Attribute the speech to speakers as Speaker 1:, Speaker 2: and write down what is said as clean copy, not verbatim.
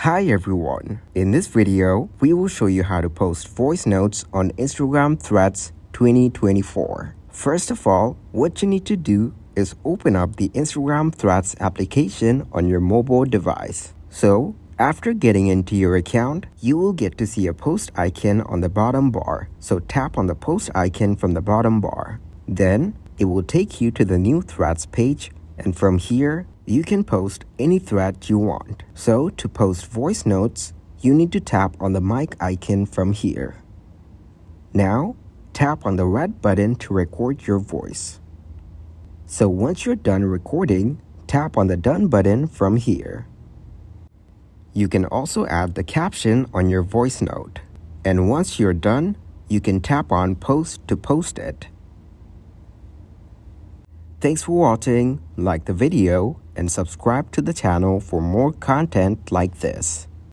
Speaker 1: Hi everyone, in this video, we will show you how to post voice notes on Instagram Threads 2024. First of all, what you need to do is open up the Instagram Threads application on your mobile device. So, after getting into your account, you will get to see a post icon on the bottom bar. So tap on the post icon from the bottom bar. Then, it will take you to the new Threads page, and from here, you can post any thread you want. So to post voice notes, you need to tap on the mic icon from here. Now, tap on the red button to record your voice. So once you're done recording, tap on the done button from here. You can also add the caption on your voice note. And once you're done, you can tap on post to post it. Thanks for watching, like the video, and subscribe to the channel for more content like this.